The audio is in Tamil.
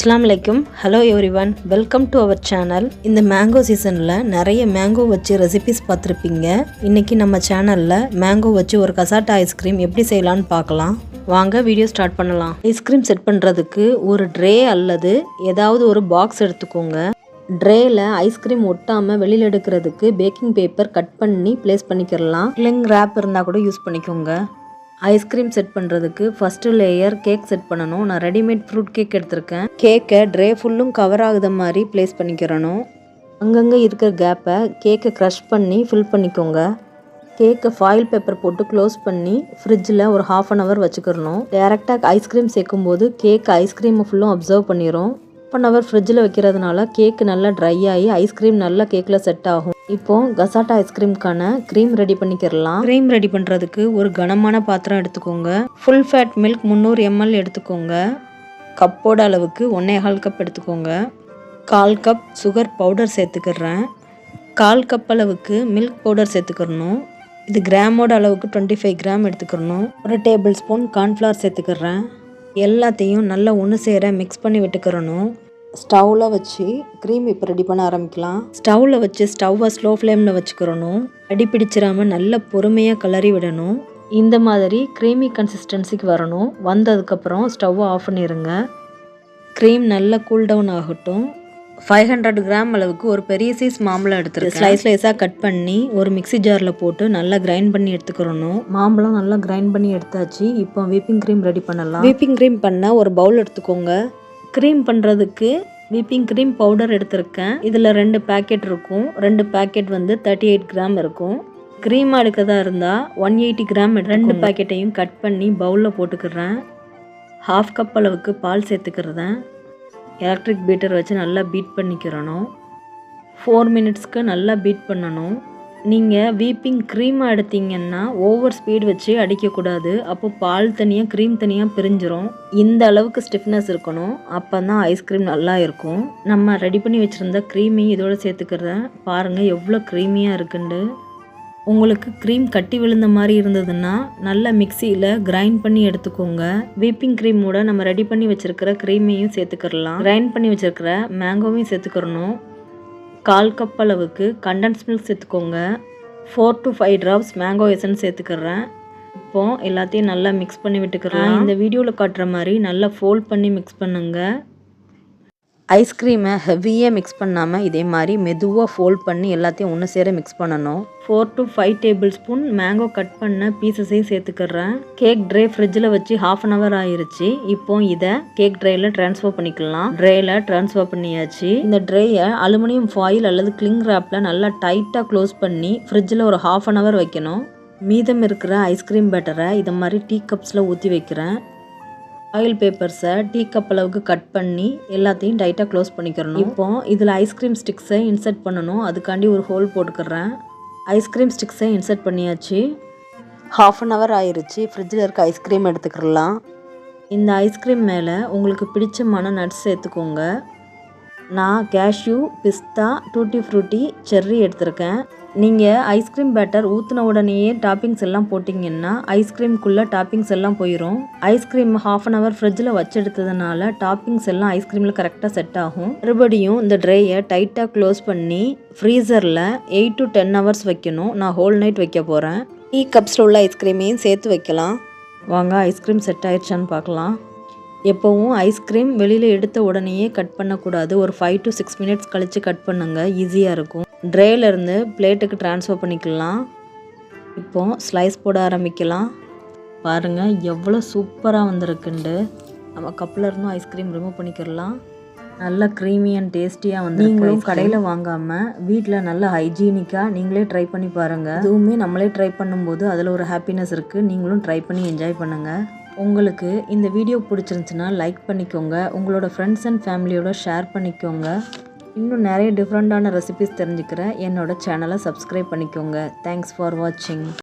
அஸ்ஸலாமு அலைக்கும். Hello everyone, welcome to our channel. இந்த மேங்கோ சீசனில் நிறைய மேங்கோ வச்சு ரெசிபிஸ் பார்த்துருப்பீங்க. இன்றைக்கி நம்ம சேனலில் மேங்கோ வச்சு ஒரு கசாட்டா ஐஸ்கிரீம் எப்படி செய்யலான்னு பார்க்கலாம். வாங்க வீடியோ ஸ்டார்ட் பண்ணலாம். ஐஸ்கிரீம் செட் பண்ணுறதுக்கு ஒரு ட்ரே அல்லது ஏதாவது ஒரு பாக்ஸ் எடுத்துக்கோங்க. ட்ரேயில் ஐஸ்கிரீம் ஒட்டாமல் வெளியில் எடுக்கிறதுக்கு பேக்கிங் பேப்பர் கட் பண்ணி ப்ளேஸ் பண்ணிக்கிறலாம். கிளிங் ரேப் இருந்தால் கூட யூஸ் பண்ணிக்கோங்க. ஐஸ்கிரீம் செட் பண்ணுறதுக்கு ஃபஸ்ட்டு லேயர் கேக் செட் பண்ணணும். நான் ரெடிமேட் ஃப்ரூட் கேக் எடுத்திருக்கேன். கேக்கை ட்ரே ஃபுல்லும் கவர் ஆகுத மாதிரி ப்ளேஸ் பண்ணிக்கிறணும். அங்கங்கே இருக்கிற கேப்பை கேக்கை க்ரஷ் பண்ணி ஃபில் பண்ணிக்கோங்க. கேக்கை ஃபாயில் பேப்பர் போட்டு க்ளோஸ் பண்ணி ஃப்ரிட்ஜில் ஒரு 1/2 hour வச்சுக்கிறணும். டேரெக்டாக ஐஸ்கிரீம் சேர்க்கும்போது கேக் ஐஸ்கிரீமை ஃபுல்லும் அப்சர்வ் பண்ணிடும். 1 hour ஃப்ரிட்ஜில் வைக்கிறதுனால கேக்கு நல்லா ட்ரை ஆகி ஐஸ்கிரீம் நல்லா கேக்கில் செட் ஆகும். இப்போ கசாட்டா ஐஸ்கிரீம்க்கான க்ரீம் ரெடி பண்ணிக்கிறலாம். க்ரீம் ரெடி பண்ணுறதுக்கு ஒரு கனமான பாத்திரம் எடுத்துக்கோங்க. ஃபுல் ஃபேட் மில்க் 300 ml எடுத்துக்கோங்க. கப்போட அளவுக்கு 1.25 கப் எடுத்துக்கோங்க. 1/4 கப் சுகர் பவுடர் சேர்த்துக்கிறேன். 1/4 கப் அளவுக்கு மில்க் பவுடர் சேர்த்துக்கிறணும். இது கிராமோட அளவுக்கு 25 கிராம் எடுத்துக்கிறணும். 1 டேபிள் ஸ்பூன் கார்ன்ஃப்ளவர் சேர்த்துக்கிறேன். எல்லாத்தையும் நல்லா ஒன்று சேர மிக்ஸ் பண்ணி விட்டுக்கிறணும். ஸ்டவ்வில் வச்சு க்ரீம் இப்போ ரெடி பண்ண ஆரம்பிக்கலாம். ஸ்டவ்வில் வச்சு ஸ்டவ்வை ஸ்லோ ஃப்ளேமில் வச்சுக்கிறணும். அடி பிடிச்சிடாமல் நல்லா பொறுமையாக கிளறி விடணும். இந்த மாதிரி க்ரீமி கன்சிஸ்டன்சிக்கு வரணும். வந்ததுக்கப்புறம் ஸ்டவ்வை ஆஃப் பண்ணிடுங்க. க்ரீம் நல்லா கூல் டவுன் ஆகட்டும். 500 கிராம் அளவுக்கு ஒரு பெரிய சைஸ் மாம்பழம் எடுத்துருக்கேன். ஸ்லைஸாக கட் பண்ணி ஒரு மிக்ஸி ஜாரில் போட்டு நல்லா கிரைண்ட் பண்ணி எடுத்துக்கிறணும். மாம்பழம் நல்லா கிரைண்ட் பண்ணி எடுத்தாச்சு. இப்போ வீப்பிங் க்ரீம் ரெடி பண்ணலாம். வீப்பிங் க்ரீம் பண்ண ஒரு பவுல் எடுத்துக்கோங்க. க்ரீம் பண்ணுறதுக்கு வீப்பிங் க்ரீம் பவுடர் எடுத்திருக்கேன். இதில் 2 பேக்கெட் இருக்கும். 2 பேக்கெட் 38 கிராம் இருக்கும். க்ரீமாக எடுக்கிறதா இருந்தால் 180 கிராம் 2 பேக்கெட்டையும் கட் பண்ணி பவுலில் போட்டுக்கிறேன். 1/2 கப் அளவுக்கு பால் சேர்த்துக்கிறேன். எலக்ட்ரிக் பீட்டர் வச்சு நல்லா பீட் பண்ணிக்கிறணும். 4 மினிட்ஸ்க்கு நல்லா பீட் பண்ணணும். நீங்கள் வீப்பிங் க்ரீமாக எடுத்தீங்கன்னா ஓவர் ஸ்பீட் வச்சு அடிக்கக்கூடாது. அப்போ பால் தனியாக க்ரீம் தனியாக பிரிஞ்சிரும். இந்த அளவுக்கு ஸ்டிஃப்னஸ் இருக்கணும். அப்போ தான் ஐஸ்கிரீம் நல்லா இருக்கும். நம்ம ரெடி பண்ணி வச்சுருந்த க்ரீமையும் இதோட சேர்த்துக்கிறேன். பாருங்கள் எவ்வளோ க்ரீமியாக இருக்குண்டு. உங்களுக்கு க்ரீம் கட்டி விழுந்த மாதிரி இருந்ததுன்னா நல்லா மிக்சியில் கிரைண்ட் பண்ணி எடுத்துக்கோங்க. வீப்பிங் க்ரீமோட நம்ம ரெடி பண்ணி வச்சுருக்கிற க்ரீமையும் சேர்த்துக்கிறலாம். கிரைண்ட் பண்ணி வச்சுருக்கிற மேங்கோவையும் சேர்த்துக்கிறணும். 1/4 கப் அளவுக்கு கண்டன்ஸ் மில்க் சேர்த்துக்கோங்க. 4 to 5 drops மேங்கோ எசன்ஸ் சேர்த்துக்கிறேன். இப்போ எல்லாத்தையும் நல்லா மிக்ஸ் பண்ணி விட்டுக்கிறேன். இந்த வீடியோவில் காட்டுற மாதிரி நல்லா ஃபோல்ட் பண்ணி மிக்ஸ் பண்ணுங்க. ஐஸ்கிரீமை ஹெவியாக மிக்ஸ் பண்ணாமல் இதே மாதிரி மெதுவாக ஃபோல்ட் பண்ணி எல்லாத்தையும் ஒன்று சேர மிக்ஸ் பண்ணணும். 4 to 5 table spoon mango cut பண்ண பீசஸையும் சேர்த்துக்கிறேன். கேக் ட்ரே ஃப்ரிட்ஜில் வச்சு 1/2 hour ஆயிருச்சு. இப்போ இதை கேக் ட்ரேயில் ட்ரான்ஸ்ஃபர் பண்ணிக்கலாம். ட்ரேயில் ட்ரான்ஸ்ஃபர் பண்ணியாச்சு. இந்த ட்ரேயை அலுமினியம் ஃபாயில் அல்லது கிளிங் ரேப்பில் நல்லா டைட்டாக க்ளோஸ் பண்ணி ஃப்ரிட்ஜில் ஒரு 1/2 hour வைக்கணும். மீதம் இருக்கிற ஐஸ்கிரீம் பேட்டரை இதை மாதிரி டீ கப்ஸில் ஊற்றி வைக்கிறேன். ஆயில் பேப்பர்ஸை டீ கப் அளவுக்கு கட் பண்ணி எல்லாத்தையும் டைட்டாக க்ளோஸ் பண்ணிக்கிறணும். இப்போ இதில் ஐஸ்கிரீம் ஸ்டிக்ஸை இன்சர்ட் பண்ணணும். அதுக்காண்டி ஒரு ஹோல் போட்டுக்கிறேன். ஐஸ்கிரீம் ஸ்டிக்ஸை இன்சர்ட் பண்ணியாச்சு. 1/2 hour ஆயிடுச்சு. ஃப்ரிட்ஜில் இருக்க ஐஸ்கிரீம் எடுத்துக்கிறலாம். இந்த ஐஸ்கிரீம் மேலே உங்களுக்கு பிடிச்சமான நட்ஸ் சேர்த்துக்கோங்க. நான் கேஷ்யூ, பிஸ்தா, டூட்டி ஃப்ரூட்டி, செர்ரி எடுத்திருக்கேன். நீங்கள் ஐஸ்கிரீம் பேட்டர் ஊற்றின உடனேயே டாப்பிங்ஸ் எல்லாம் போட்டிங்கன்னா ஐஸ்கிரீம்குள்ளே டாப்பிங்ஸ் எல்லாம் போயிடும். ஐஸ்கிரீம் 1/2 hour ஃப்ரிட்ஜில் வச்செடுத்ததுனால டாப்பிங்ஸ் எல்லாம் ஐஸ்கிரீமில் கரெக்டாக செட் ஆகும். மறுபடியும் இந்த ட்ரேயை டைட்டாக க்ளோஸ் பண்ணி ஃப்ரீசரில் 8 to 10 hours வைக்கணும். நான் ஹோல் நைட் வைக்க போகிறேன். டீ கப்ஸில் உள்ள ஐஸ்கிரீமையும் சேர்த்து வைக்கலாம். வாங்க ஐஸ்கிரீம் செட் ஆயிடுச்சான்னு பார்க்கலாம். எப்போவும் ஐஸ்கிரீம் வெளியில் எடுத்த உடனேயே கட் பண்ணக்கூடாது. ஒரு 5 to 6 minutes கழித்து கட் பண்ணுங்க. ஈஸியாக இருக்கும். ட்ரேலேருந்து பிளேட்டுக்கு ட்ரான்ஸ்ஃபர் பண்ணிக்கலாம். இப்போ ஸ்லைஸ் போட ஆரம்பிக்கலாம். பாருங்கள் எவ்வளோ சூப்பராக வந்திருக்குண்டு. நம்ம கப்பில் இருந்தும் ஐஸ்கிரீம் ரிமூவ் பண்ணிக்கிறலாம். நல்லா க்ரீமி அண்ட் டேஸ்டியாக வந்து நீங்களும் கடையில் வாங்காமல் வீட்டில் நல்லா ஹைஜீனிக்காக நீங்களே ட்ரை பண்ணி பாருங்கள். இதுவுமே நம்மளே ட்ரை பண்ணும்போது அதில் ஒரு ஹாப்பினஸ் இருக்குது. நீங்களும் ட்ரை பண்ணி என்ஜாய் பண்ணுங்கள். உங்களுக்கு இந்த வீடியோ பிடிச்சிருந்துச்சுன்னா லைக் பண்ணிக்கோங்க. உங்களோட ஃப்ரெண்ட்ஸ் அண்ட் ஃபேமிலியோட ஷேர் பண்ணிக்கோங்க. இன்னும் நிறைய டிஃப்ரெண்ட்டான ரெசிபிஸ் தெரிஞ்சுக்கிற என்னோட சேனலை சப்ஸ்கிரைப் பண்ணிக்கோங்க. தேங்க்ஸ் ஃபார் வாட்சிங்.